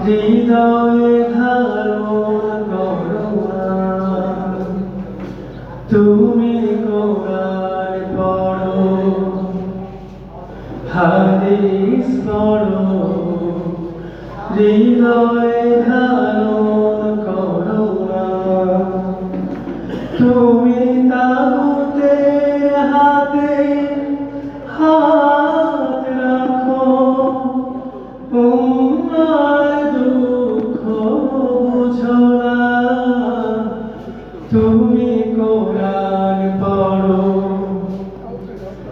হৃদয়ে ধারণ করো না। তুমি কোরআন পড়ো, হাদিস পড়ো, হৃদয়ে ধারণ করো না। তুমি তাগুতের হাতে হাত রাখো, উম্মার দুঃখ বুঝো না। তুমি কোরআন পড়ো,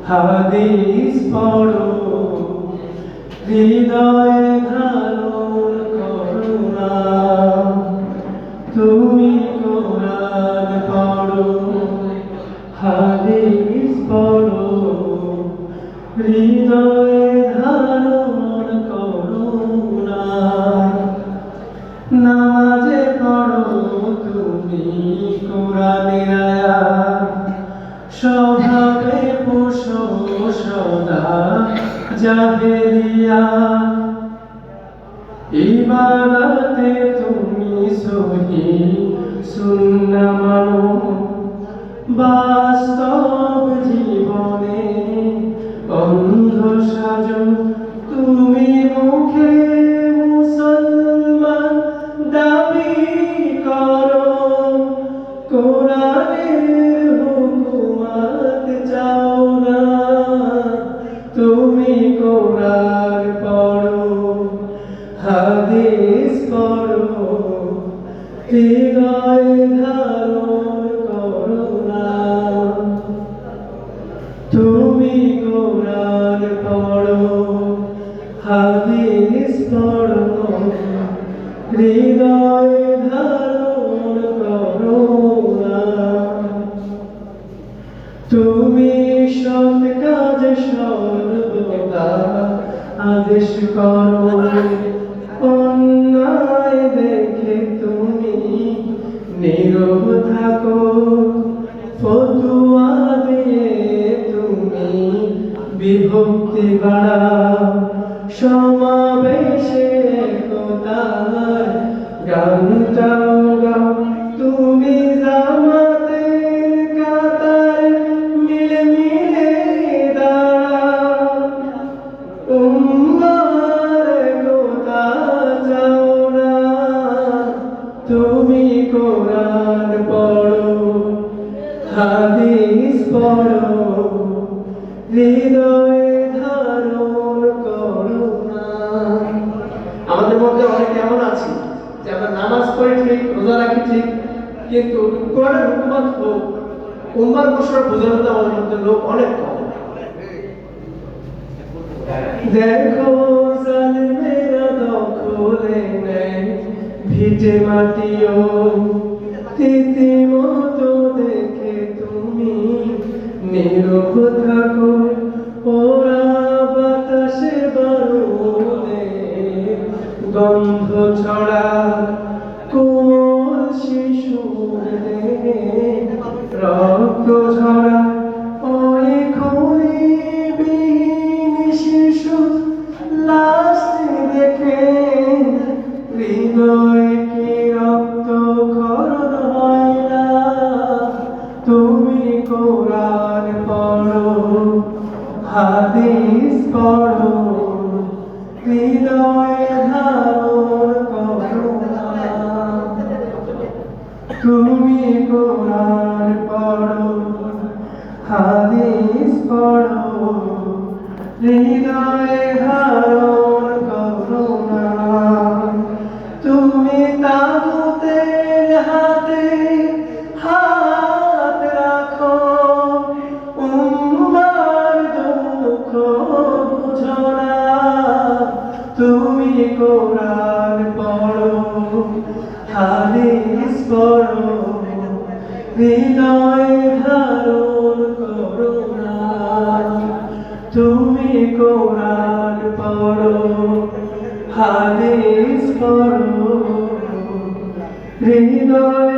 হাদিস পড়ো, হৃদয়ে ধারণ করো না। তুমি কোরআন পড়ো, হাদিস পড়ো, হৃদয়ে ধারণ করো না। নামাজে পড়ো তুমি কোরআনের আয়াত, স্বভাবে পোষো সদা জাহেলিয়াত। ইবাদতে তুমি সহি সুন্নাহ মানো, বাস্তব জীবনে অন্ধ সাজো। তুমি মুখে মুসলমান দাবি করো, কোরআনের হুকুমাত চাও না। তুমি কোরআন পড়ো, হাদিস পড়ো, হৃদয়ে ধারণ করো না। তুমি কোরআন পড়ো, হাদিস পড়ো, হৃদয়ে ধারণ করো না। তুমি সৎ কাজ সর্বদা আদেশ করো, অন্যায় দেখে তুমি নীরব থাকো। ফতুয়া দিয়ে তুমি বিভক্তি বাড়াও, সমাবেশে একতার গানটাও গাও। তুমি জামাতের কাতার মিলে মিলে দাঁড়াও, উম্মার একতা চাও না। তুমি কোরআন পড়ো, হাদিস পড়ো, হৃদয়ে ধারণ করো না। আমাদের মধ্যে অনেকে এমন আছে যে আমরা নামাজ পড়ি ঠিক, রোজা রাখি ঠিক, কিন্তু কোরআনের হুকুমত হোক, উম্মার মশরা বোঝার মধ্যে আমাদের মধ্যে লোক অনেক কম। দেখো জালিমেরা দখলে নেয় ভিটে মাটিও, রীতিমতো দেখে তুমি নীরব থাকো। ওরা বাতাসে বারুদের গন্ধ ছড়া, কোমল শিশুর দেহে রক্ত ঝরা। ওই খুনিবিহীন শিশু লাশ দেখে হৃদয় কি রক্ত খরণ হয় না। তুমি কোরআন পড়ো, হাদিস পড়ো, হৃদয়ে ধারণ করো না। তুমি কোরআন পড়ো, হাদিস পড়ো, হৃদয়ে ধারণ করো না। তুমি তাগুতের হাতে হাত রাখো, উম্মার দুঃখ বুঝো না। তুমি কোরআন পড়ো, হাদিস পড়ো, হৃদয়ে ধারণ করো না। তুমি কোরআন পড়ো, হাদিস পড়ো, হৃদয়ে